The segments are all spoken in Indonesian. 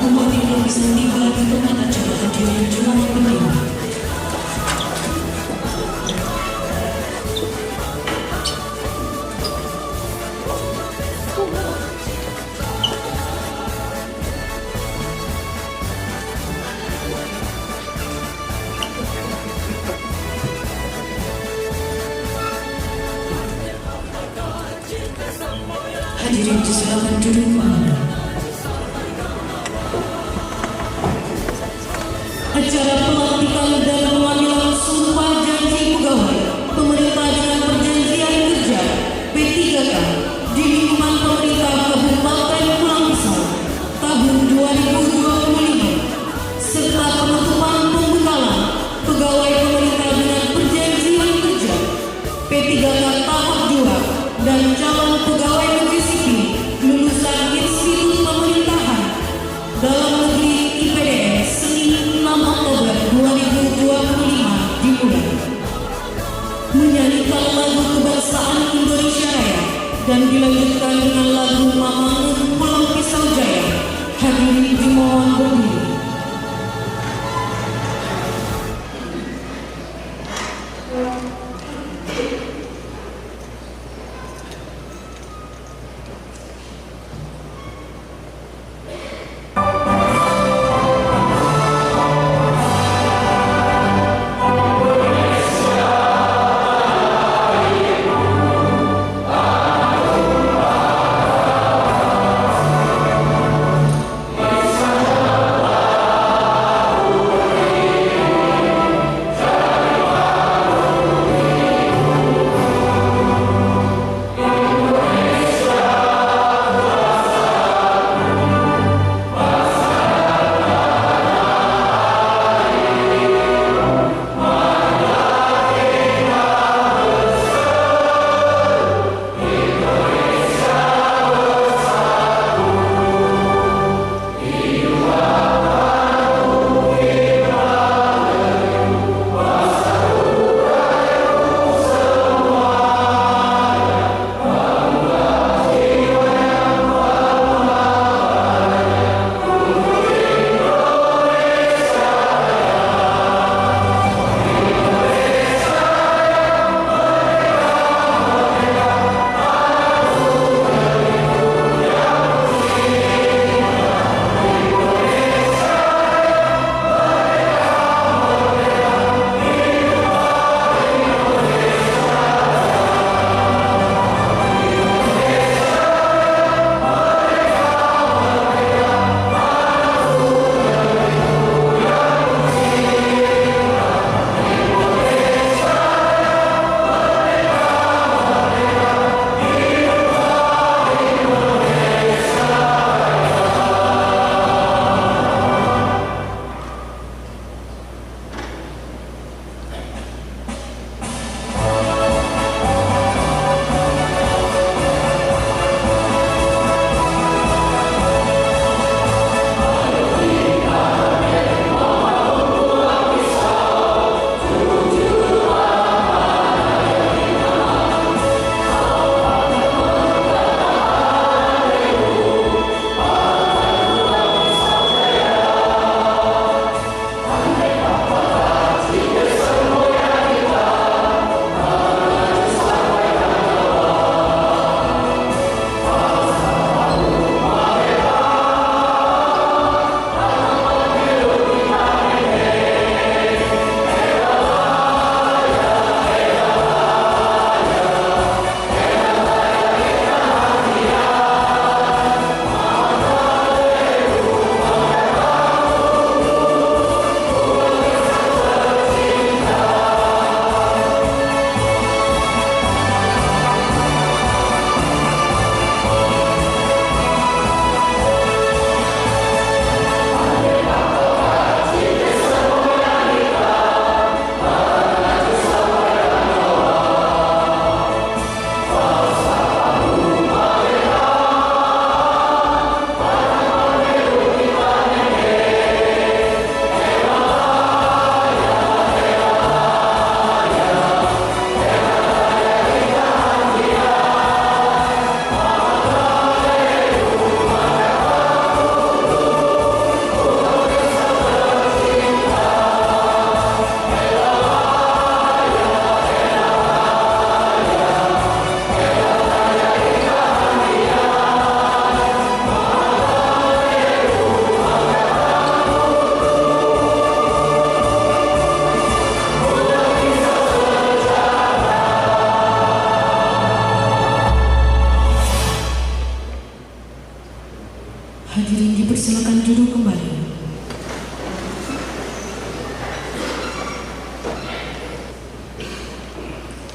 umat yang bisa tiba di tempat acara hadirin jemaah penting. Hadirin disilakan duduk kembali. Acara pelantikan dan pengambilan sumpah janji pegawai pemerintah dengan perjanjian kerja P3K di lingkungan pemerintah Kabupaten Pulang Pisau tahun 2025 serta penutupan pembekalan pegawai pemerintah dengan perjanjian kerja P3K tahap 2 dan calon pegawai negeri sipil lulusan Institut Pemerintahan Dalam Negeri IPDN Senin 6 Oktober 2025 dimulai. Menyanyikan lagu kebangsaan Indonesia Raya dan dilanjutkan dengan lagu Mamangun Pulang Pisau Jaya. Hadirin dimohon berdiri.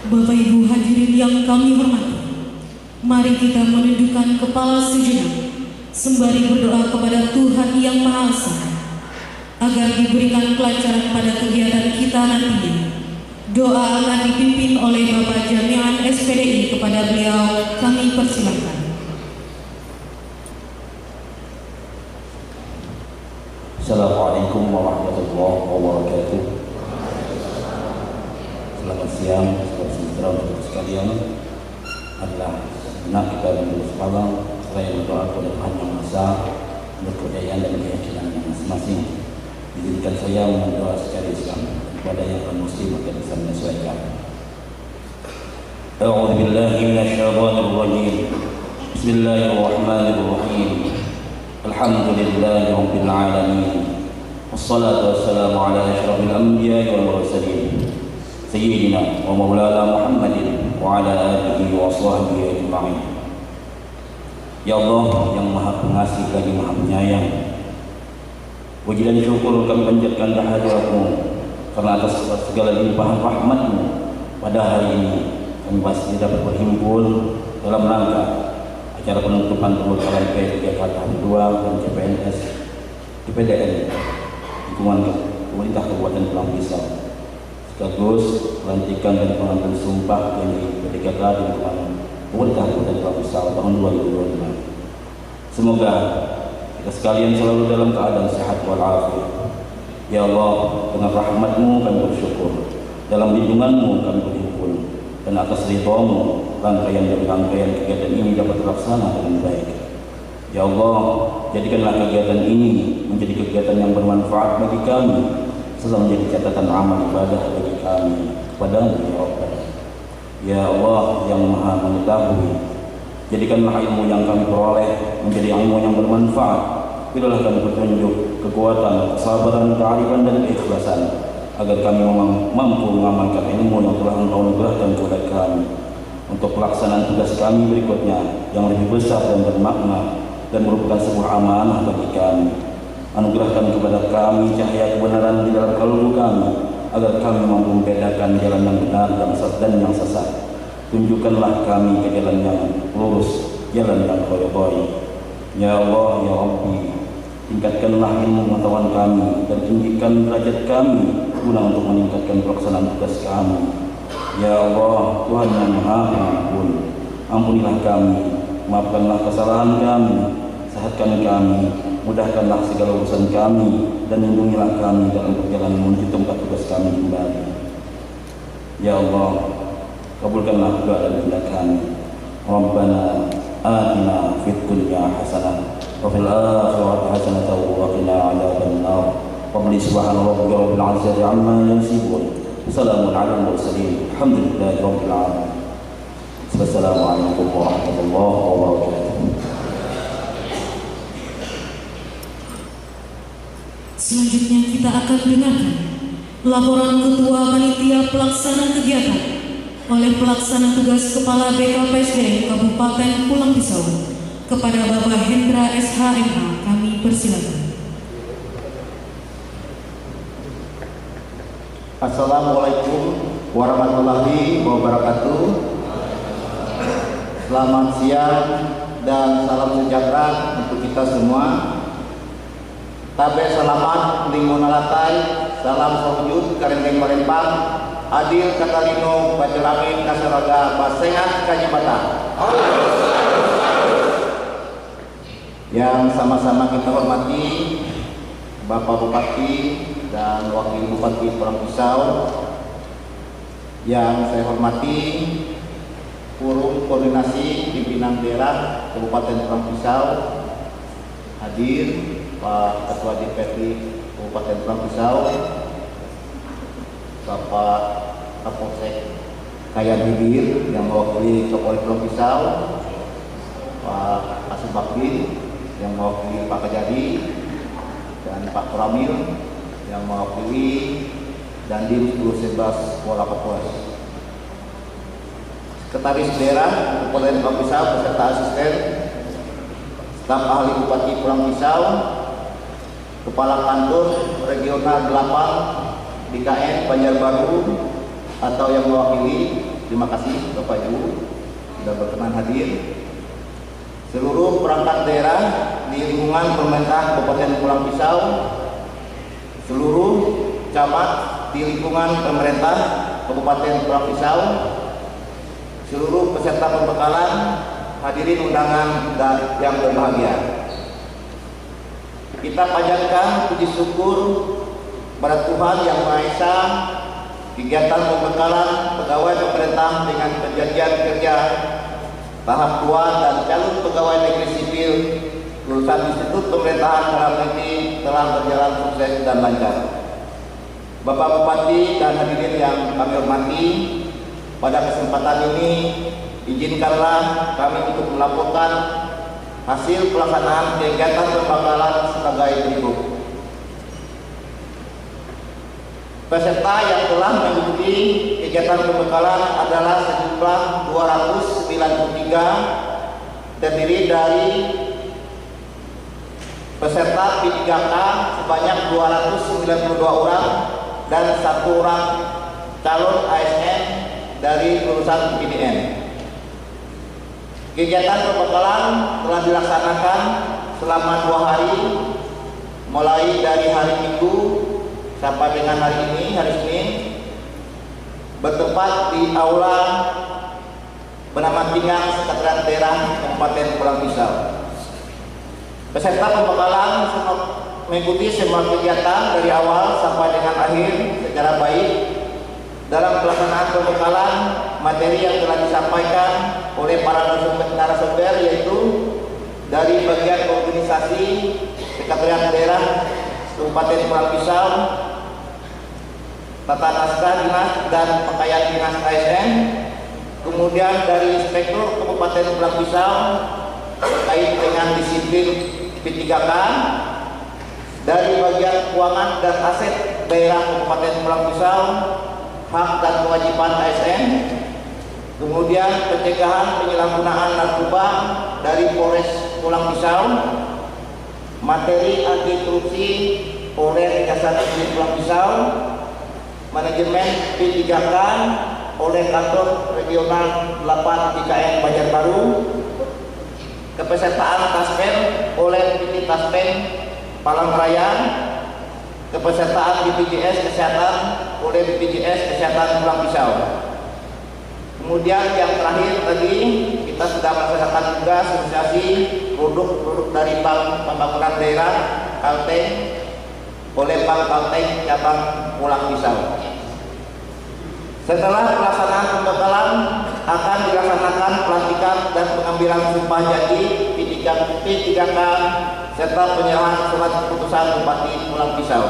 Bapak Ibu hadirin yang kami hormati, mari kita menundukkan kepala sejenak sembari berdoa kepada Tuhan Yang Maha Esa agar diberikan kelancaran pada kegiatan kita nantinya. Doa akan dipimpin oleh Bapak Jami'an SPDI. Kepada beliau kami persilakan. Assalamualaikum warahmatullahi wabarakatuh. Selamat siang, saudara saudara untuk sekalian. Adalah segenap kita berdoa semalam, saya berdoa kepada Tuhan Yang Maha Esa untuk kejayaan dan keyakinan masing-masing. Izinkan saya berdoa secara Islam kepada yang non-Muslim agar bisa menyesuaikan. A'udzu billahi minasyaitonir rajim. Bismillahirrahmanirrahim. Alhamdulillahi rabbil alamin. Wassalatu wassalamu ala asyrafil anbiya'i wal mursalin. Sayyidina wa maulana Muhammadin wa ala alihi wa sahbihi ajma'in. Ya Allah yang Maha Pengasih lagi Maha Penyayang, puji dan syukur kami panjatkan kehadirat-Mu karena atas segala limpahan rahmat-Mu pada hari ini kami masih dapat berhimpun dalam rangka acara penutupan pembekalan P3K tahun 2 dan CPNS IPDN lingkungan pemerintah Kabupaten Pulang Pisau, sekaligus pelantikan dan pengambilan sumpah yang di P3K di lingkungan pemerintah Kabupaten Pulang Pisau tahun 2025. Semoga kita sekalian selalu dalam keadaan sehat walafiat. Ya Allah, dengan rahmat-Mu kami bersyukur, dalam lindungan-Mu kami berhimpun, dan atas ridha-Mu rangkaian demi rangkaian kegiatan ini dapat terlaksana dengan baik. Ya Allah, jadikanlah kegiatan ini menjadi kegiatan yang bermanfaat bagi kami, serta menjadi catatan amal ibadah bagi kami kepada-Mu ya Allah. Ya Allah yang Maha Mengetahui, jadikanlah ilmu yang kami peroleh menjadi ilmu yang bermanfaat. Berilah kami petunjuk, kekuatan, kesabaran, kearifan dan keikhlasan agar kami mampu mengamalkan ilmu yang telah Engkau anugerahkan kepada kami untuk pelaksanaan tugas kami berikutnya yang lebih besar dan bermakna dan merupakan sebuah amanah bagi kami. Anugerahkan kepada kami cahaya kebenaran di dalam kalbu kami agar kami mampu membedakan jalan yang benar dan yang sesat. Tunjukkanlah kami ke jalan yang lurus, jalan yang Kau ridhai. Ya Allah, ya Rabbi, tingkatkanlah ilmu pengetahuan kami dan tinggikan derajat kami guna untuk meningkatkan pelaksanaan tugas kami. Ya Allah, Tuhan yang Maha Pengampun, ampunilah kami, maafkanlah kesalahan kami, sehatkan kami, mudahkanlah segala urusan kami, dan lindungilah kami dalam perjalanan menuju tempat tugas kami kembali. Ya Allah, kabulkanlah doa dan doa kami. Rabbana atina fid dunya hasanah wa fil akhirati hasanah wa qina adzabannar. Qabli subhana rabbika rabbil izzati amma yasifun. Assalamu ala mursalin. Alhamdulillahi rabbil alamin. Wassalamualaikum warahmatullahi wabarakatuh. Selanjutnya kita akan dengarkan laporan Ketua Panitia Pelaksana Kegiatan oleh Pelaksana Tugas Kepala BKPSDM Kabupaten Pulang Pisau kepada Bapak Hendra SHMH. Kami persilakan. Assalamualaikum warahmatullahi wabarakatuh. Selamat siang dan salam sejahtera untuk kita semua. Tabe selamat lingkungan latai, salam sawujud karendeng parempang, adil katalino bacalamin kasaraga basehat kanyabata. Yang sama-sama kita hormati Bapak Bupati dan Wakil Bupati Pulang Pisau, yang saya hormati Forum Koordinasi Pimpinan Daerah Kabupaten Pulang Pisau, hadir Pak Ketua DPRD Kabupaten Pulang Pisau, Bapak Kapolsek Kayan Bibir yang mewakili Kapolres Pulang Pisau, Pak Asubakdir yang mewakili Pak Kejadi, dan Pak Pramil yang mewakili Dandim 1011 Kuala Kapuas. Sekretaris Daerah Kabupaten Pulang Pisau beserta asisten, staf ahli Bupati Pulang Pisau, Kepala Kantor Regional 8 BKN Banjarbaru atau yang mewakili, Terima kasih Bapak Ibu sudah berkenan hadir. Seluruh perangkat daerah di lingkungan pemerintah Kabupaten Pulang Pisau, seluruh camat di lingkungan pemerintah Kabupaten Pulang Pisau, seluruh peserta pembekalan, hadirin undangan dan yang berbahagia. Kita panjatkan puji syukur pada Tuhan Yang Maha Esa. Kegiatan pembekalan pegawai pemerintah dengan perjanjian kerja tahap 2 dan calon pegawai negeri sipil lulusan Institut Pemerintahan Dalam Negeri telah berjalan sukses dan lancar. Bapak Bupati dan hadirin yang kami hormati, pada kesempatan ini izinkanlah kami untuk melaporkan hasil pelaksanaan kegiatan pembekalan sebagai berikut. Peserta yang telah mengikuti kegiatan pembekalan adalah sejumlah 293, terdiri dari peserta P3K sebanyak 292 orang dan 1 orang calon ASN dari lulusan PDN. Kegiatan pembekalan telah dilaksanakan selama 2 hari, mulai dari hari Minggu sampai dengan hari ini, hari Senin, bertempat di Aula Penampingan Sekretariat Daerah Kabupaten Pulang Pisau. Peserta pembekalan mengikuti semua kegiatan dari awal sampai dengan akhir secara baik. Dalam pelaksanaan pembekalan, materi yang telah disampaikan oleh para narasumber yaitu dari bagian organisasi Sekretariat Daerah Kabupaten Pulang Pisau, tata naskah dinas dan pakaian dinas ASN, kemudian dari Inspektur Kabupaten Pulang Pisau terkait dengan disiplin P3K, dari bagian keuangan dan aset daerah Kabupaten Pulang Pisau, hak dan kewajiban ASN, kemudian pencegahan penyalahgunaan narkoba dari Polres Pulang Pisau, materi anti korupsi oleh Kejaksaan Negeri Pulang Pisau, manajemen P3K oleh Kantor Regional 8 IKN Banjarbaru, kepesertaan Taspen oleh PT Taspen Palangkaraya, kepesertaan BPJS Kesehatan oleh BPJS Kesehatan Pulang Pisau. Kemudian yang terakhir tadi kita sudah melaksanakan juga asosiasi produk-produk dari Bank Pembangunan Daerah Kalteng oleh Bank Kalteng cabang Pulang Pisau. Setelah pelaksanaan pembekalan akan dilaksanakan pelantikan dan pengambilan sumpah janji P3K serta penyerahan surat keputusan Bupati Pulang Pisau.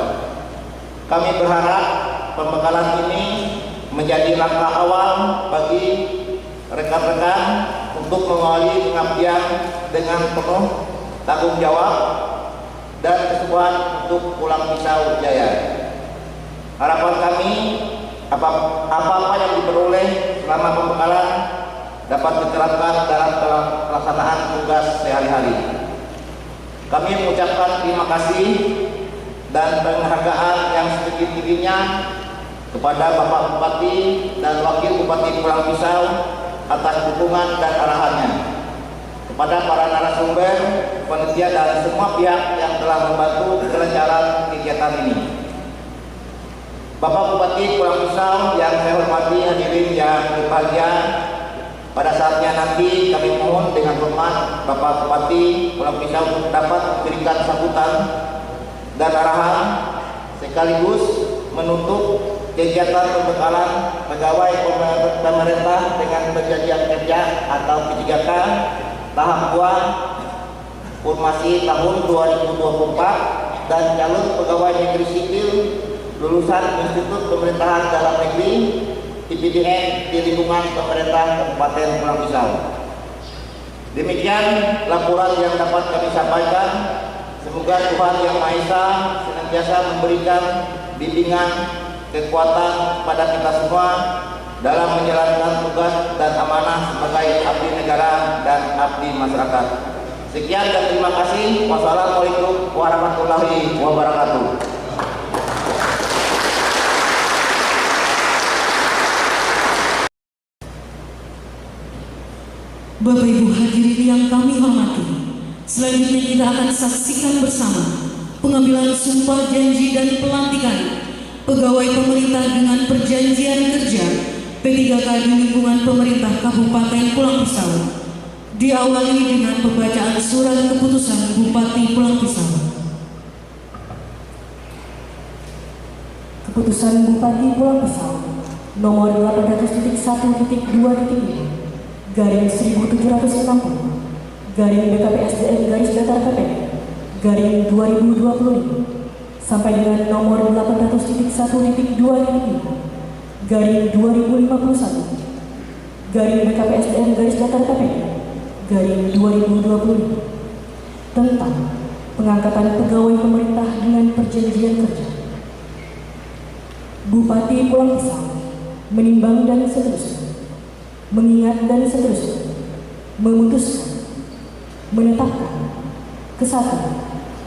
Kami berharap pembekalan ini menjadi langkah awal bagi rekan-rekan untuk mengawali pengabdian dengan penuh tanggung jawab dan kesungguhan untuk Pulang Pisau Jaya. Harapan kami apa-apa yang diperoleh selama pembekalan dapat diterapkan dalam pelaksanaan tugas sehari-hari. Kami mengucapkan terima kasih dan penghargaan yang setinggi-tingginya kepada Bapak Bupati dan Wakil Bupati Pulang Pisau atas dukungan dan arahannya, kepada para narasumber, panitia dan semua pihak yang telah membantu kelancaran kegiatan ini. Bapak Bupati Pulang Pisau yang saya hormati, hadirin yang berbahagia, pada saatnya nanti kami mohon dengan hormat Bapak Bupati Pulang Pisau untuk dapat memberikan sambutan dan arahan sekaligus menutup kegiatan pembekalan pegawai pemerintah dengan perjanjian kerja atau P3K tahap 2 formasi tahun 2024 dan calon pegawai negeri sipil lulusan Institut Pemerintahan Dalam Negeri IPDN di lingkungan pemerintah Kabupaten Pulang Pisau. Demikian laporan yang dapat kami sampaikan. Semoga Tuhan Yang Maha Esa senantiasa memberikan bimbingan kekuatan pada kita semua dalam menjalankan tugas dan amanah sebagai abdi negara dan abdi masyarakat. Sekian dan terima kasih. Wassalamualaikum warahmatullahi wabarakatuh. Bapak Ibu hadirin yang kami hormati, selanjutnya kita akan saksikan bersama pengambilan sumpah janji dan pelantikan pegawai pemerintah dengan perjanjian kerja P3K di lingkungan pemerintah Kabupaten Pulang Pisau. Diawali dengan pembacaan surat keputusan Bupati Pulang Pisau. Keputusan Bupati Pulang Pisau nomor 800.1.2.5 garing 1760 garing BKPSDM garis datar KPP garing 2025 sampai dengan nomor 800.1.2.5 garing 2051 garing BKPSDM garis datar KPP garing 2025 tentang pengangkatan pegawai pemerintah dengan perjanjian kerja. Bupati Pulang Pisau menimbang dan seterusnya, mengingat dan seterusnya, memutuskan, menetapkan, kesatu,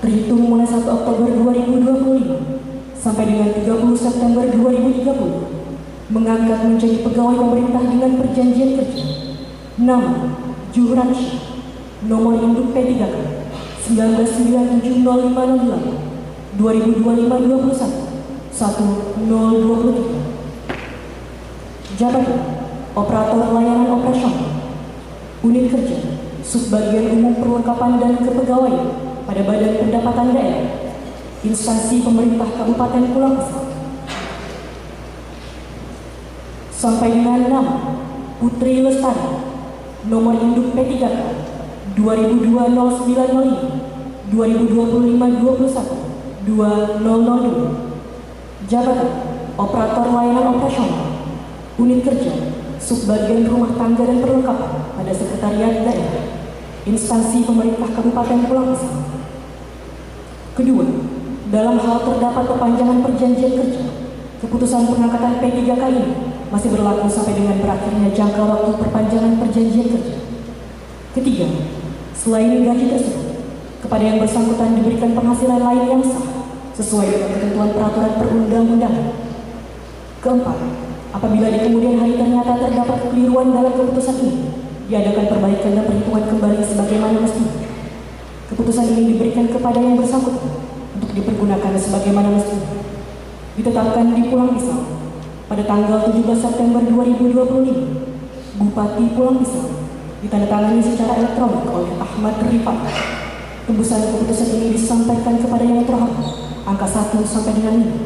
terhitung mulai 1 Oktober 2025 sampai dengan 30 September 2030, mengangkat menjadi pegawai pemerintah dengan perjanjian kerja nama Juhran Syah, nomor induk P3K 19970508 2025-21 1023. Jabatan Operator Layanan Operasional Unit Kerja Subbagian Umum Perlengkapan dan Kepegawaian pada Badan Pendapatan Daerah Instansi Pemerintah Kabupaten Pulang Pisau sampai dengan nama Putri Lestari, nomor induk P3K 2002-0905 2025-21 2002. Jabatan Operator Layanan Operasional Unit Kerja Subbagian Rumah Tangga dan Perlengkapan pada Sekretariat Daerah Instansi Pemerintah Kabupaten Pulang Pisau. Kedua, dalam hal terdapat perpanjangan perjanjian kerja, keputusan pengangkatan P3K ini masih berlaku sampai dengan berakhirnya jangka waktu perpanjangan perjanjian kerja. Ketiga, selain gaji tersebut, kepada yang bersangkutan diberikan penghasilan lain yang sah sesuai dengan ketentuan peraturan perundang-undangan. Keempat, apabila di kemudian hari ternyata terdapat kekeliruan dalam keputusan ini, diadakan perbaikan dan perhitungan kembali sebagaimana mestinya. Keputusan ini diberikan kepada yang bersangkutan untuk dipergunakan sebagaimana mestinya. Ditetapkan di Pulang Pisau pada tanggal 17 September 2025, Bupati Pulang Pisau ditandatangani secara elektronik oleh Ahmad Rifat. Tembusan keputusan ini disampaikan kepada yang terhormat angka 1 sampai dengan 5.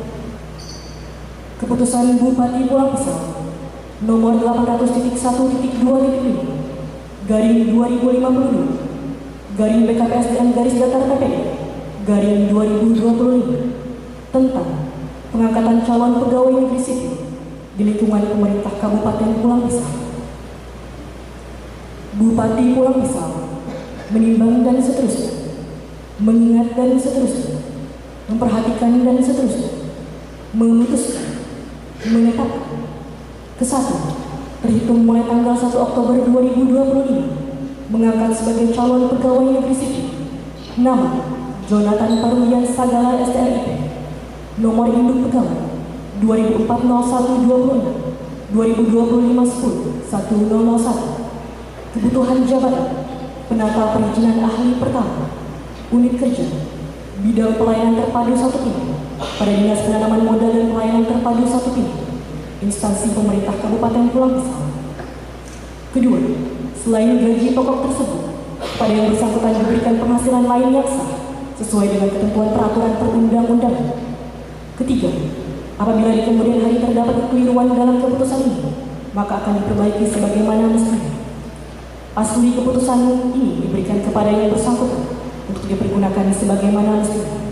Keputusan Bupati Pulang Pisau nomor 800.1.2.5 garing 2052 garing BKPSDM garis datar KPP garing 2025 tentang pengangkatan calon pegawai negeri sipil di lingkungan pemerintah Kabupaten Pulang Pisau. Bupati Pulang Pisau menimbang dan seterusnya, mengingat dan seterusnya, memperhatikan dan seterusnya, memutuskan, menetapkan, kesatu, terhitung mulai tanggal 1 Oktober 2025, mengangkat sebagai calon pegawai negeri sipil nama Jonathan Parulian Sagala STRIP, nomor induk pegawai 2004-01-26 2025-10-1001. Kebutuhan jabatan penata perizinan ahli pertama Unit Kerja Bidang Pelayanan Terpadu 1 Pintu pada Dinas Penanaman Modal dan Pelayanan Terpadu 1 Pintu Instansi Pemerintah Kabupaten Pulang Pisau. Kedua, selain gaji pokok tersebut, pada yang bersangkutan diberikan penghasilan lain yang sah sesuai dengan ketentuan peraturan perundang-undangan. Ketiga, apabila di kemudian hari terdapat kekeliruan dalam keputusan ini, maka akan diperbaiki sebagaimana mestinya. Asli keputusan ini diberikan kepada yang bersangkutan untuk dipergunakan sebagaimana mestinya.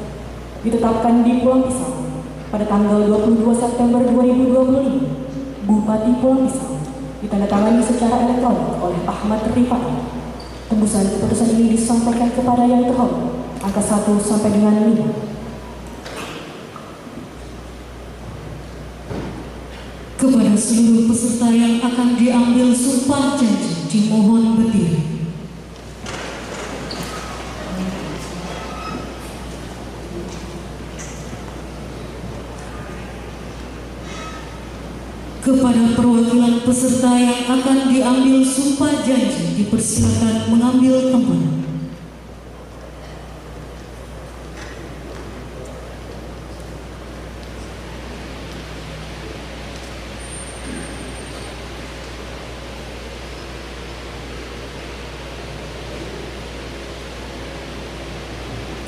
Ditetapkan di Pulang Pisau pada tanggal 22 September 2025, Bupati Pulang Pisau ditandatangani secara elektronik oleh Ahmad Rifat. Tembusan keputusan ini disampaikan kepada yang terhormat angka 1 sampai dengan 5. Kepada seluruh peserta yang akan diambil sumpah janji dimohon berdiri. Kepada perwakilan peserta yang akan diambil sumpah janji dipersilakan mengambil tempat.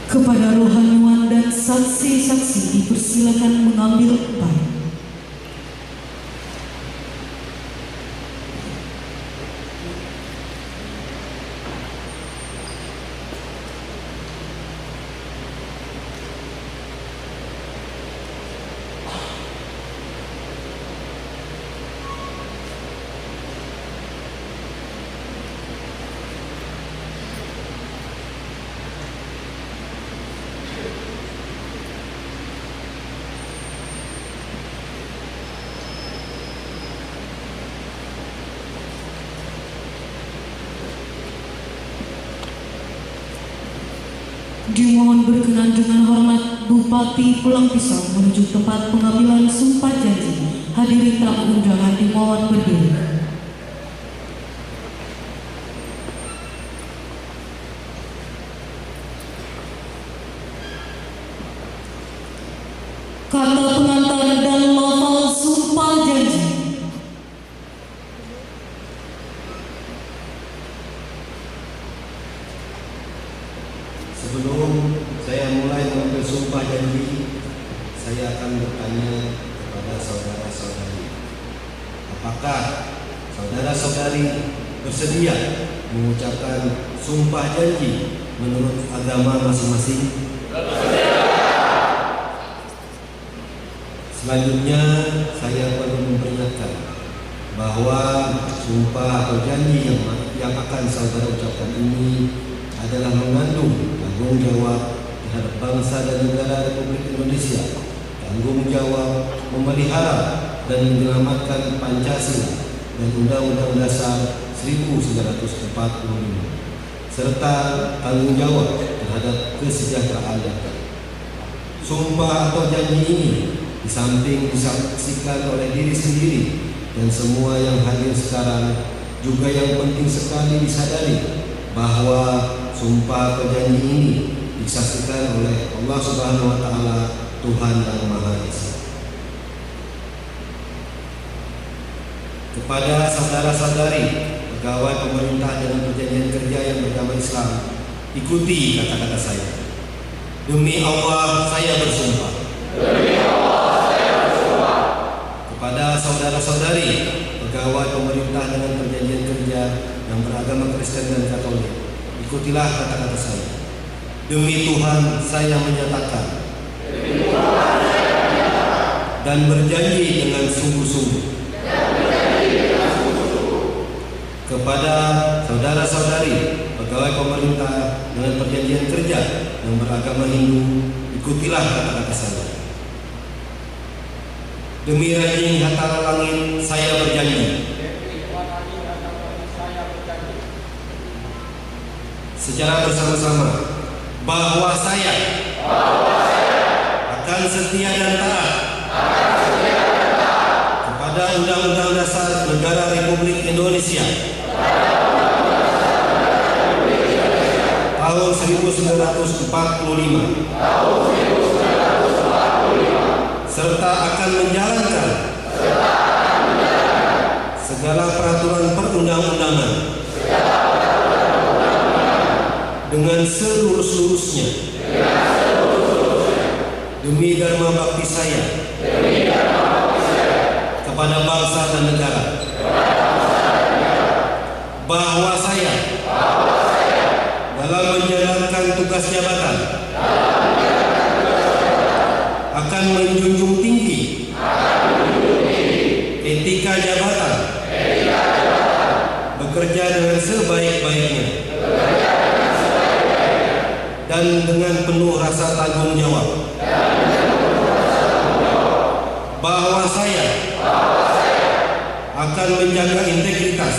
Kepada rohaniwan dan saksi-saksi dipersilakan mengambil tempat. Dimohon berkenan dengan hormat Bupati Pulang Pisau menuju tempat pengambilan sumpah janji. Hadirin tamu undangan dimohon berdiri. Kata pengantar dan lafal sumpah janji. Sebelum saya mulai mengambil sumpah janji, saya akan bertanya kepada saudara-saudari, apakah saudara-saudari bersedia mengucapkan sumpah janji menurut agama masing-masing? Selanjutnya, saya perlu memperingatkan bahwa sumpah atau janji yang akan saudara ucapkan ini adalah mengandung tanggung jawab terhadap bangsa dan negara Republik Indonesia, tanggung jawab memelihara dan menyelamatkan Pancasila dan Undang-Undang Dasar 1945, serta tanggung jawab terhadap kesejahteraan rakyat. Sumpah atau janji ini di samping disaksikan oleh diri sendiri dan semua yang hadir sekarang, juga yang penting sekali disadari bahwa sumpah atau janji ini disaksikan oleh Allah Subhanahu wa Ta'ala, Tuhan yang Maha Esa. Kepada saudara-saudari pegawai pemerintah dengan perjanjian kerja yang beragama Islam, ikuti kata-kata saya. Demi Allah saya bersumpah. Demi Allah saya bersumpah. Kepada saudara-saudari pegawai pemerintah dengan perjanjian kerja yang beragama Kristen dan Katolik, ikutilah kata-kata saya. Demi Tuhan saya menyatakan. Demi Tuhan saya menyatakan. Dan berjanji dengan sungguh-sungguh. Kepada saudara-saudari pegawai pemerintah dengan perjanjian kerja yang beragama Hindu, ikutilah kata-kata saya. Demi Rajing Hatara Langit saya berjanji. Secara bersama-sama bahwa saya akan setia dan taat kepada Undang-Undang Dasar Negara Republik Indonesia tahun 1945 serta akan menjalankan segala peraturan perundang-undangan dengan selurus-lurusnya demi dharma bakti saya kepada bangsa dan negara, bahwa saya dalam menjalankan tugas jabatan akan menjunjung tinggi etika jabatan, bekerja dengan sebaik-baiknya dan dengan penuh rasa tanggung jawab, bahwa saya akan menjaga integritas,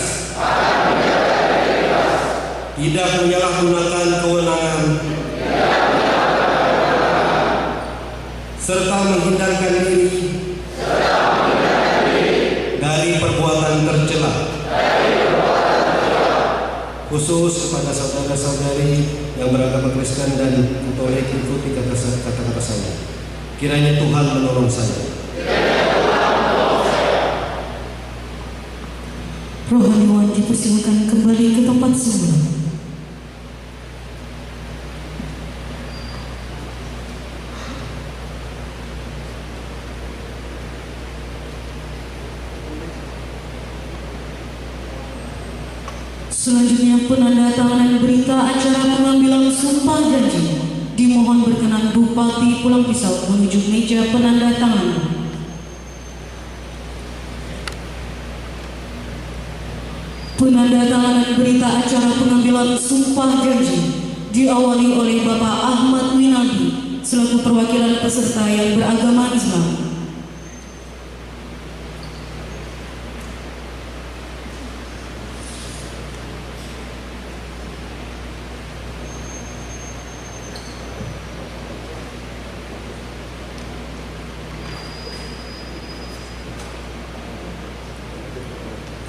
tidak menyalahgunakan kewenangan, serta menghindarkan diri dari perbuatan Khusus kepada saudara-saudari yang beragama Kristen dan Katolik, ikuti kata-kata saya. Kiranya Tuhan menolong saya. Rohaniwan dipersilakan kembali ke tempat semula. Selanjutnya penandatanganan berita acara pengambilan sumpah janji. Dimohon berkenan Bupati Pulang Pisau menuju meja penandatanganan. Penandatanganan berita acara pengambilan sumpah janji diawali oleh Bapak Ahmad Winaldi selaku perwakilan peserta yang beragama Islam.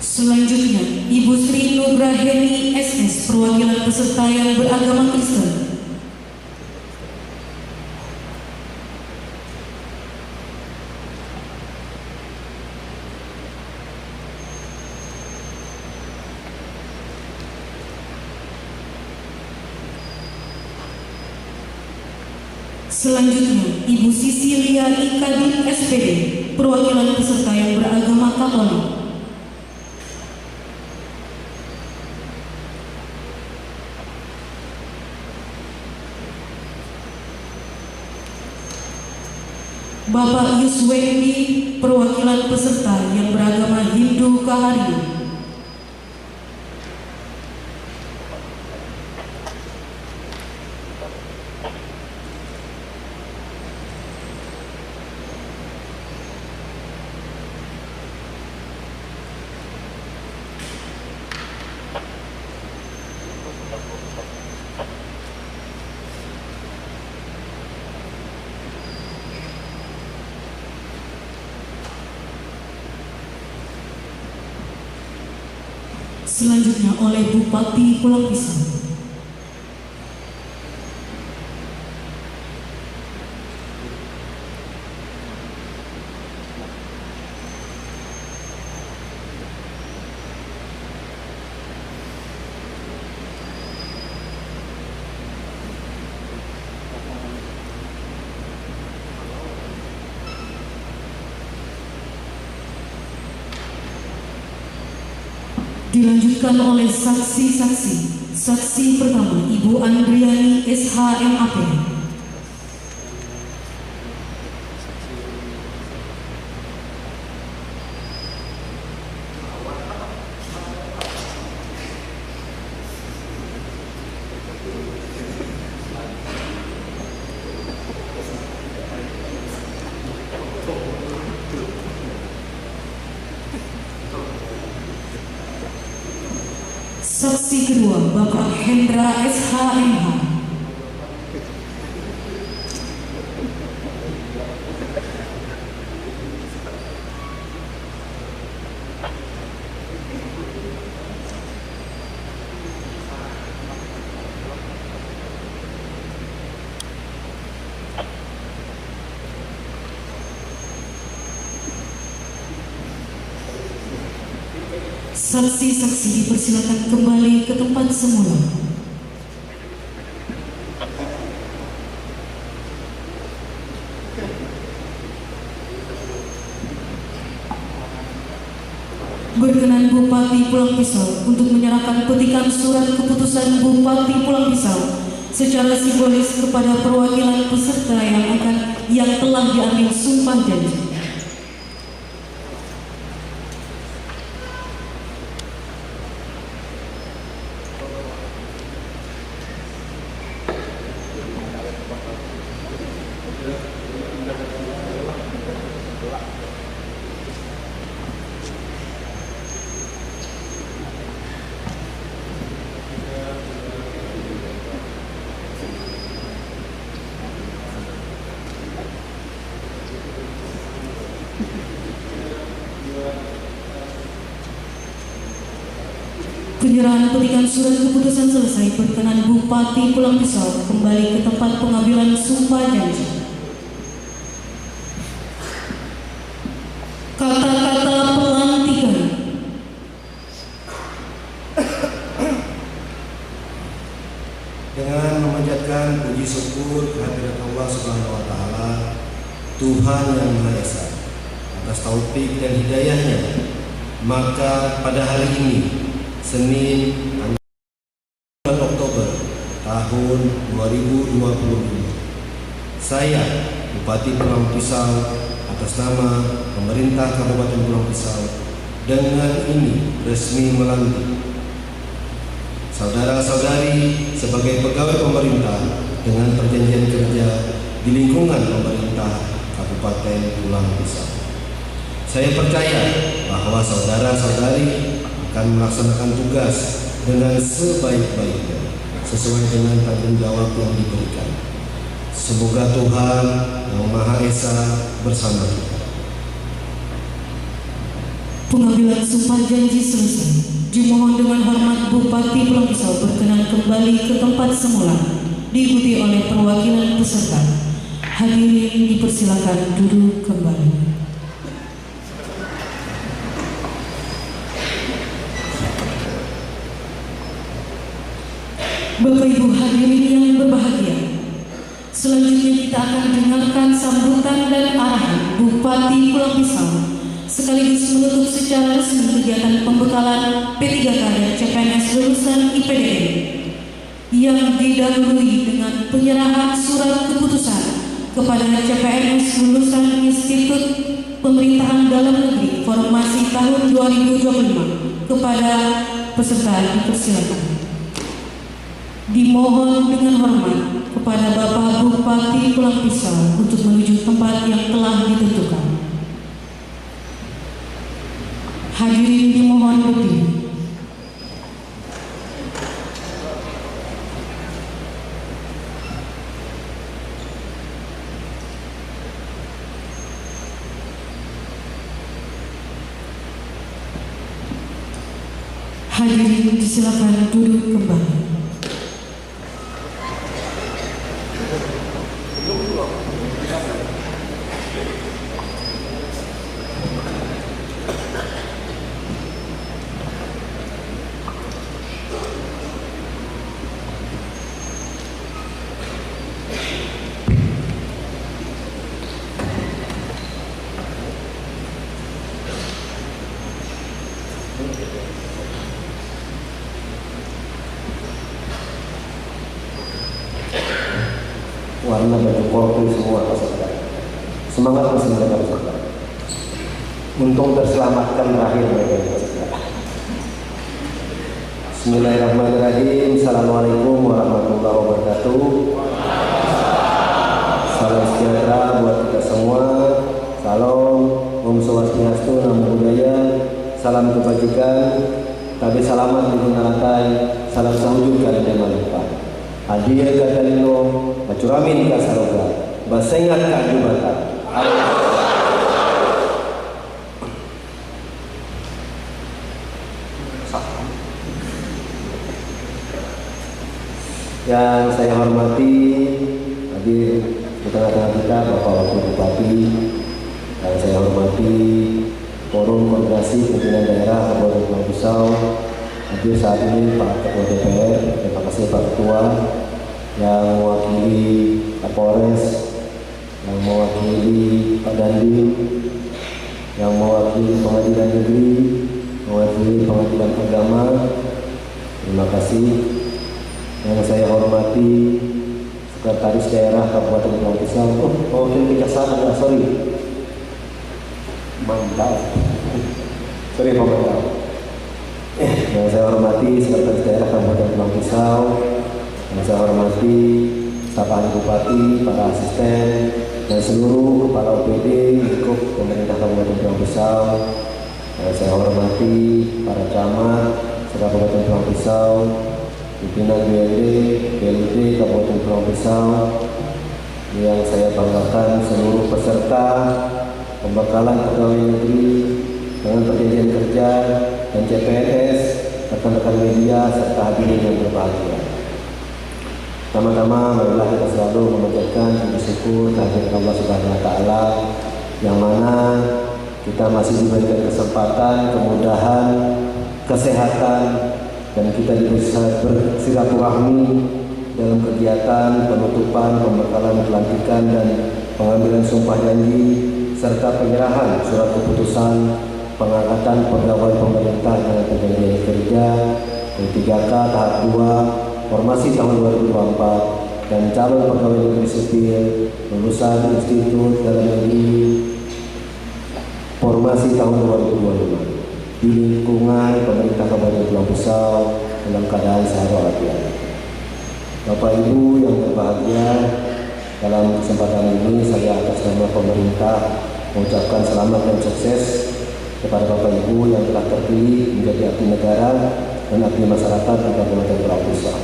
Selanjutnya, Ibu Sri Nugraheni SS, perwakilan peserta yang beragama Kristen. Selanjutnya, Ibu Sisilia Ikadin SPD, perwakilan peserta yang beragama Katolik. Bapak Yuswendi, perwakilan peserta yang beragama Hindu Kaharian. Selanjutnya oleh Bupati Pulang Pisau. Dilanjutkan oleh saksi-saksi. Saksi pertama, Ibu Andriani SHMAP. Saksi kedua, Bapak Hendra SHMH. Saksi-saksi dipersilakan kembali ke tempat semula. Berkenan Bupati Pulang Pisau untuk menyerahkan petikan surat keputusan Bupati Pulang Pisau secara simbolis kepada perwakilan peserta yang telah diambil sumpah janji. Penyerahan petikan surat keputusan selesai, berkenan Bupati Pulang Pisau kembali ke tempat pengambilan sumpah janji. Kata-kata pelantikan. Dengan memanjatkan puji syukur kehadirat Allah Subhanahu wa taala, Tuhan yang Maha Esa, atas taufik dan hidayahnya, maka pada hari ini, Senin, tanggal 9 Oktober tahun 2025, saya, Bupati Pulang Pisau, atas nama pemerintah Kabupaten Pulang Pisau, dengan ini resmi melantik saudara-saudari sebagai pegawai pemerintah dengan perjanjian kerja di lingkungan pemerintah Kabupaten Pulang Pisau. Saya percaya bahwa saudara-saudari akan melaksanakan tugas dengan sebaik-baiknya sesuai dengan tanggung jawab yang diberikan. Semoga Tuhan yang Maha Esa bersama kita. Pengambilan sumpah janji selesai. Dimohon dengan hormat Bupati Pulang Pisau berkenan kembali ke tempat semula, diikuti oleh perwakilan peserta. Hadirin dipersilakan duduk kembali. Bapak Ibu hadirin yang berbahagia, selanjutnya kita akan dengarkan sambutan dan arahan Bupati Pulang Pisau sekaligus menutup secara resmi kegiatan pembekalan P3K dan CPNS lulusan IPDN yang didahului dengan penyerahan surat keputusan kepada CPNS lulusan Institut Pemerintahan Dalam Negeri Formasi tahun 2025 kepada peserta. Dipersilakan. Dimohon dengan hormat kepada Bapak Bupati Pulang Pisau untuk menuju tempat yang telah ditentukan. Hadirin dimohon berdiri. Hadirin disilakan duduk kembali. Warna baju kopi semua peserta. Semangat masih mereka peserta. Untung terselamatkan terakhir mereka peserta. Bismillahirrahmanirrahim. Assalamualaikum warahmatullahi wabarakatuh. Salam sejahtera buat kita semua. Salam, Om Swastiastu, Namo Buddhaya. Salam kebajikan. Tabe salaman di naratai. Salam sahujud kalian manfaat. Hadir kadalino macuramin ka saroga basengat ka jumatan. Yang saya hormati hadir di tengah-tengah kita Bapak Wakil Bupati, yang saya hormati Forum Koordinasi Pimpinan Daerah Kabupaten Pulang Pisau, hadir saat ini Pak Ketua DPR, terima kasih Pak Ketua, yang mewakili Kapolres, yang mewakili Pak Dandim, yang mewakili Pengadilan Negeri, mewakili Pengadilan Agama, terima kasih. Yang saya hormati Sekretaris Daerah Kabupaten Pulang Pisau, mewakili Kejaksaan, sorry Pak. Yang saya hormati Sekretaris Daerah Kabupaten Pulang Pisau, yang saya hormati staf ahli Bupati, para asisten, dan seluruh kepala OPD lingkup pemerintah Kabupaten Pulang Pisau. Yang saya hormati para camat Kabupaten Pulang Pisau, pimpinan BLD, BLD Kabupaten Pulang Pisau. Yang saya banggakan seluruh peserta pembekalan pegawai negeri dengan perjanjian kerja dan CPNS rekan-rekan media, serta hadirin yang berbahagia. Pertama-tama, marilah kita selalu memanjatkan puji syukur kehadirat Allah Subhanahu wa Ta'ala, yang mana kita masih diberikan kesempatan, kemudahan, kesehatan, dan kita bisa bersilaturahmi dalam kegiatan penutupan, pembekalan pelantikan dan pengambilan sumpah janji serta penyerahan surat keputusan pengangkatan pegawai pemerintah dengan perjanjian kerja P3K tahap 2 formasi tahun 2024 dan calon pegawai negeri sipil lulusan Institut Dalam Negeri formasi tahun 2025 di lingkungan pemerintah Kabupaten Pulau Pisau dalam keadaan sehat walafiat. Bapak Ibu yang berbahagia, dalam kesempatan ini saya atas nama pemerintah mengucapkan selamat dan sukses kepada Bapak Ibu yang telah terpilih menjadi abdi negara dan abdi masyarakat di Kabupaten Pulau Pisau.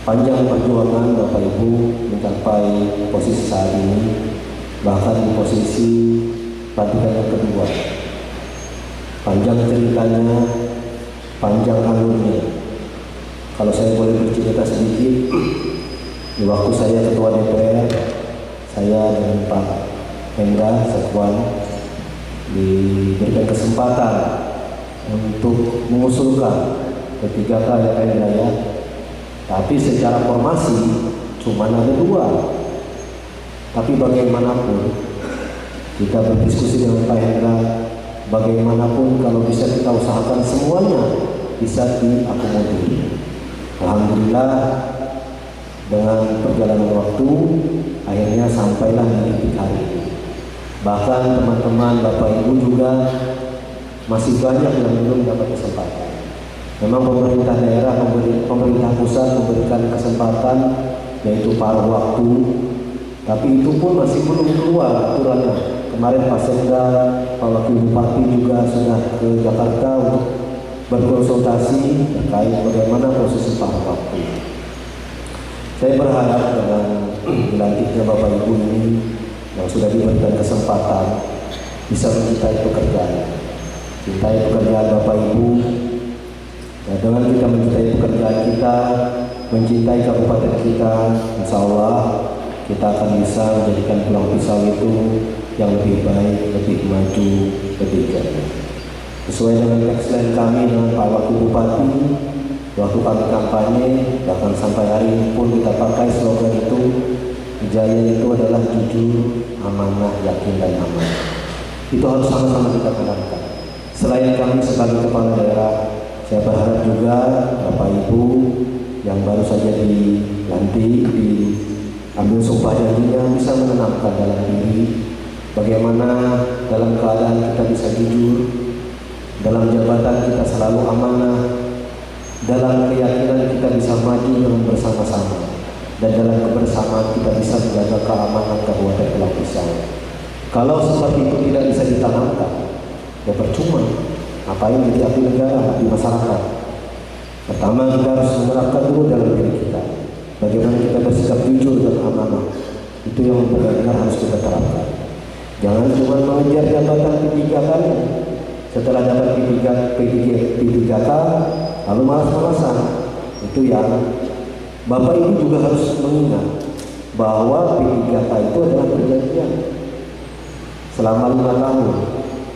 Panjang perjuangan Bapak Ibu mencapai posisi saat ini, bahkan di posisi pelantikan yang kedua. Panjang ceritanya, panjang alurnya. Kalau saya boleh bercerita sedikit, di waktu saya ketua DPR, saya dengan Pak Hendra Sekwan diberikan kesempatan untuk mengusulkan P3K yang raya. Tapi secara formasi cuma ada 2. Tapi bagaimanapun kita berdiskusi dengan Pak Hendra, bagaimanapun kalau bisa kita usahakan semuanya bisa diakomodir. Alhamdulillah dengan perjalanan waktu akhirnya sampailah di titik hari ini. Bahkan teman-teman Bapak Ibu juga masih banyak yang belum dapat kesempatan. Memang pemerintah daerah, pemerintah pusat memberikan kesempatan yaitu paruh waktu, tapi itu pun masih belum keluar aturannya. Kemarin Pak Sekda, Pak Wakil Bupati juga sudah ke Jakarta untuk berkonsultasi terkait bagaimana posisi paruh waktu. Saya berharap dengan dilantiknya Bapak Ibu ini yang sudah diberikan kesempatan bisa mencintai pekerjaan. Cintai pekerjaan Bapak Ibu. Nah, dengan kita mencintai pekerjaan kita, mencintai kabupaten kita, insya Allah kita akan bisa menjadikan Pulau Pisau itu yang lebih baik, lebih maju, lebih jaya. Sesuai dengan tagline kami dengan Pak Wakil Bupati, waktu kami kampanye, bahkan sampai hari ini pun kita pakai slogan itu, jaya itu adalah jujur, amanah, yakin, dan aman. Itu harus sama-sama kita tanamkan. Selain kami sebagai kepala daerah, saya berharap juga Bapak Ibu yang baru saja dilantik, diambil sumpah janjinya bisa menanamkan dalam diri bagaimana dalam keadaan kita bisa jujur, dalam jabatan kita selalu amanah, dalam keyakinan kita bisa maju dengan bersama-sama, dan dalam kebersamaan kita bisa menjaga keamanan Kabupaten Pulau Pisau. Kalau seperti itu tidak bisa ditanamkan, ya percuma. Ngapain jadi abdi negara, abdi masyarakat? Pertama kita harus menerapkan dulu dalam diri kita bagaimana kita bersikap jujur dan amanah. Itu yang benar-benar harus kita terapkan. Jangan cuma mengejar jabatan P3K setelah dapat P3K lalu malas-malasan. Itu yang Bapak Ibu juga harus mengingat bahwa P3K itu adalah perjanjian selama 5 tahun.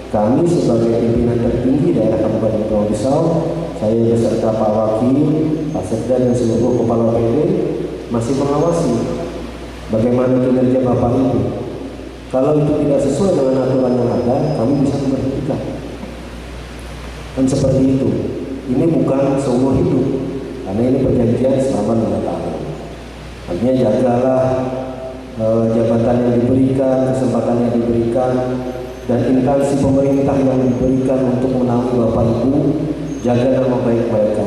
Kami sebagai pimpinan tertinggi daerah Kabupaten Pulau Pisau, saya beserta Pak Wakil, Pak Sekda dan seluruh kepala PD masih mengawasi bagaimana kinerja Bapak Ibu. Kalau itu tidak sesuai dengan aturan yang ada, kami bisa memberhentikan. Dan seperti itu, ini bukan seumur hidup, karena ini perjanjian selama 5 tahun. Artinya jagalah jabatan yang diberikan, kesempatan yang diberikan, dan instansi pemerintah yang diberikan untuk menaungi Bapak Ibu. Jaga nama baik mereka,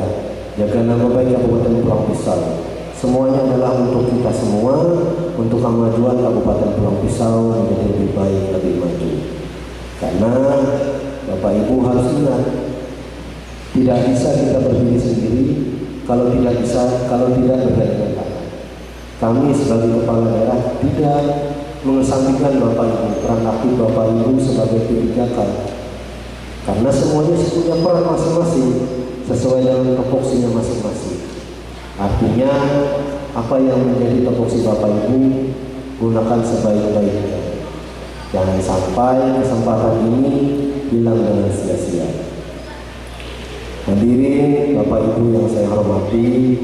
jaga nama baik Kabupaten Pulau Pisau. Semuanya adalah untuk kita semua, untuk kemajuan Kabupaten Pulau Pisau menjadi lebih baik, lebih maju. Karena Bapak Ibu harus ingat, tidak bisa kita berdiri sendiri kalau tidak bergandeng tangan. Kami sebagai kepala daerah tidak mengesampingkan Bapak Ibu, peran aktif Bapak Ibu sebagai P3K, karena semuanya punya peran masing-masing. dengan topoksinya masing-masing. Artinya apa yang menjadi topoksi Bapak Ibu gunakan sebaik-baiknya. Jangan sampai kesempatan ini hilang dengan sia-sia. Hadirin Bapak Ibu yang saya hormati,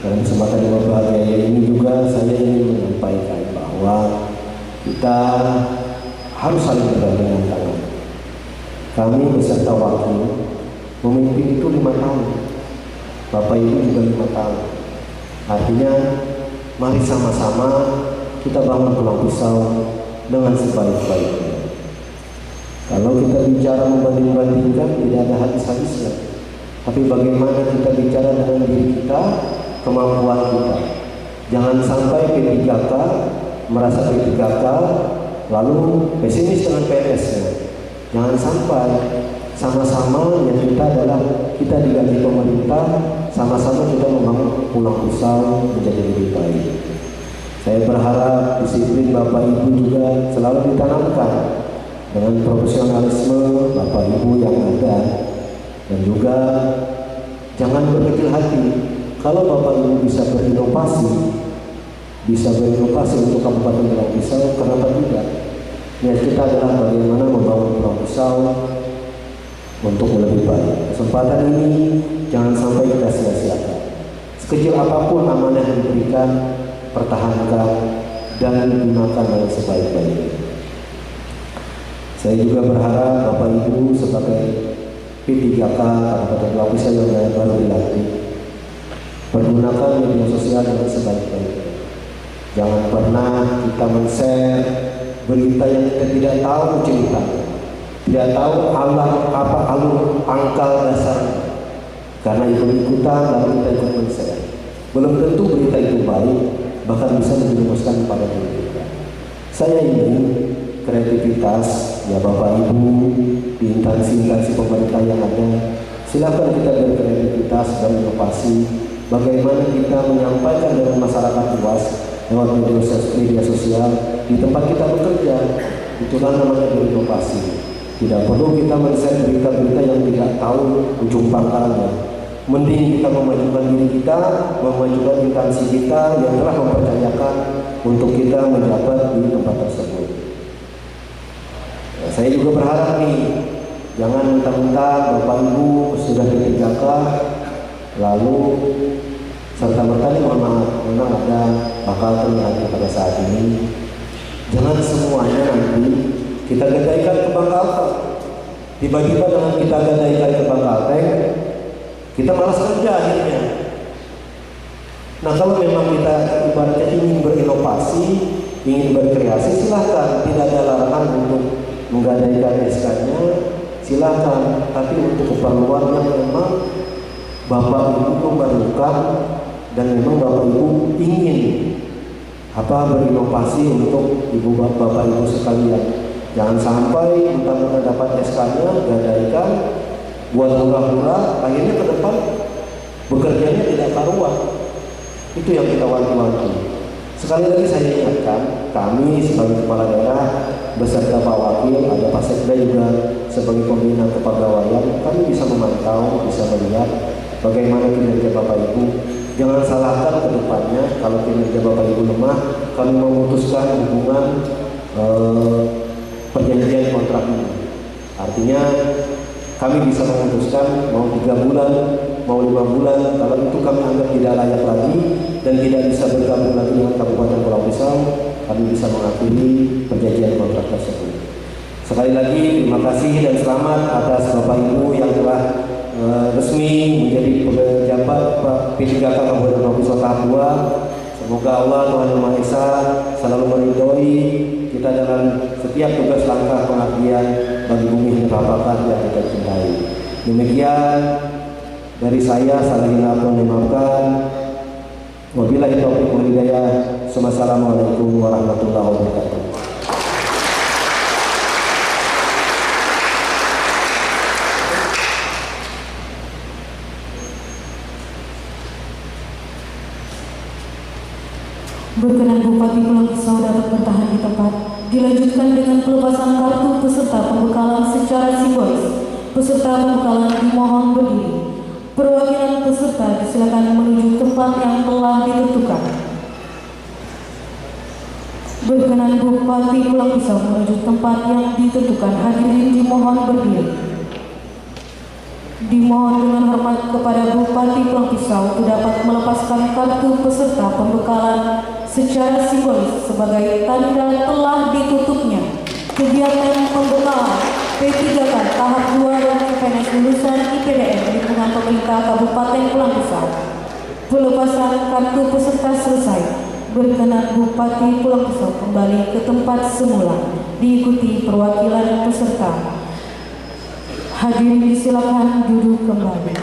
dalam kesempatan yang berbahagia ini juga saya ingin menyampaikan bahwa kita harus saling bergandengan tangan. Kami beserta wakil memimpin itu 5 tahun, Bapak Ibu juga 5 tahun. Artinya mari sama-sama kita bangun Pulang Pisau dengan sebaik-baiknya. Kalau kita bicara membanding-bandingkan tidak ada habis-habisnya. Tapi bagaimana kita bicara dengan diri kita, kemampuan kita. Jangan sampai P3K merasa P3K lalu pesimis dengan PNS-nya. Jangan sampai. Sama-sama yang kita adalah kita digaji pemerintah, sama-sama kita membangun Pulang Pisau menjadi lebih baik. Saya berharap disiplin Bapak Ibu juga selalu ditanamkan dengan profesionalisme Bapak Ibu yang ada, dan juga jangan berkecil hati. Kalau Bapak Ibu bisa berinovasi untuk Kabupaten Pulang Pisau, kenapa tidak? Niat kita adalah bagaimana membangun Pulang Pisau untuk lebih baik. Kesempatan ini jangan sampai kita sia-siakan. Sekecil apapun amanah yang diberikan, pertahankan dan gunakan dengan sebaik-baiknya. Saya juga berharap Bapak Ibu sebagai P3K Kabupaten Pulang Pisau yang baru dilantik, pergunakan media sosial dengan sebaik-baiknya. Jangan pernah kita men-share berita yang kita tidak tahu ceritanya, tidak tahu alur pangkal dasarnya, karena ikut-ikutan lalu kita ikut men-share. Belum tentu berita itu baik, bahkan bisa menjerumuskan kepada diri kita. Saya ingin kreativitas ya Bapak Ibu di instansi-instansi pemerintah yang ada, silakan kita berkreativitas dan inovasi. Bagaimana kita menyampaikan dengan masyarakat luas lewat media sosial di tempat kita bekerja, itulah namanya berinovasi. Tidak perlu kita men-share berita-berita yang tidak tahu ujung pangkalnya. Mending kita memajukan diri kita, memajukan instansi kita yang telah mempercayakan untuk kita menjabat di tempat tersebut. Saya juga berharap nih, jangan mentang-mentang Bapak Ibu sudah P3K lalu serta-merta memang ada bakal terlihat pada saat ini. Jangan semuanya nanti kita gadaikan ke Bangkalteng. Tiba-tiba dengan kita gadaikan ke Bangkalteng, kita malas kerja akhirnya. Nah, kalau memang kita ibaratnya ingin berinovasi, ingin berkreasi, silahkan. Tidak ada larangan untuk menggadaikan SK-nya, silahkan. Tapi untuk keperluan yang memang Bapak Ibu memerlukan dan memang Bapak Ibu ingin berinovasi untuk Ibu Bapak Ibu sekalian. Jangan sampai mentang-mentang dapat SK-nya gadaikan buat murah-murah, akhirnya ke depan bekerjanya tidak karuan. Itu yang kita wanti-wanti. Sekali lagi saya ingatkan, kami sebagai kepala daerah beserta Pak Wakil, ada Pak Sekda juga sebagai pembina kepegawaian, kami bisa memantau, bisa melihat bagaimana kinerja Bapak Ibu. Jangan salahkan ke depannya kalau kinerja Bapak Ibu lemah, kami memutuskan hubungan perjanjian kontrak ini. Artinya kami bisa memutuskan mau 3 bulan, mau 5 bulan. Kalau itu kami anggap tidak layak lagi dan tidak bisa bergabung lagi dengan Kabupaten Pulang Pisau, kami bisa mengakhiri perjanjian kontrak tersebut. Sekali lagi terima kasih dan selamat atas Bapak Ibu yang telah resmi menjadi pejabat P3K Kabupaten Pulang Pisau tahap 2. Semoga Allah Tuhan Yang Maha Esa selalu meridhoi kita dalam setiap tugas langkah pengabdian bagi bumi Bapak yang kita cintai. Demikian dari saya, salah pun dimaafkan. Wabillahi taufiq wal hidayah. Wassalamualaikum warahmatullahi wabarakatuh. Berkenan Bupati Pulang Pisau dapat bertahan di tempat. Dilanjutkan dengan pelepasan kartu peserta pembekalan secara simbolis. Peserta pembekalan dimohon berdiri. Perwakilan para peserta disilakan menuju tempat yang telah ditentukan. Berkenan Bupati Pulang Pisau menuju tempat yang ditentukan. Hadirin dimohon berdiri. Dimohon dengan hormat kepada Bupati Pulang Pisau untuk dapat melepaskan kartu peserta pembekalan secara simbolis sebagai tanda telah ditutupnya kegiatan pembekalan P3K tahap 2 dan CPNS lulusan IPDN di lingkungan pemerintah Kabupaten Pulang Pisau. Pelepasan kartu peserta selesai. Berkenan Bupati Pulang Pisau kembali ke tempat semula diikuti perwakilan peserta. Hadirin disilakan duduk kembali.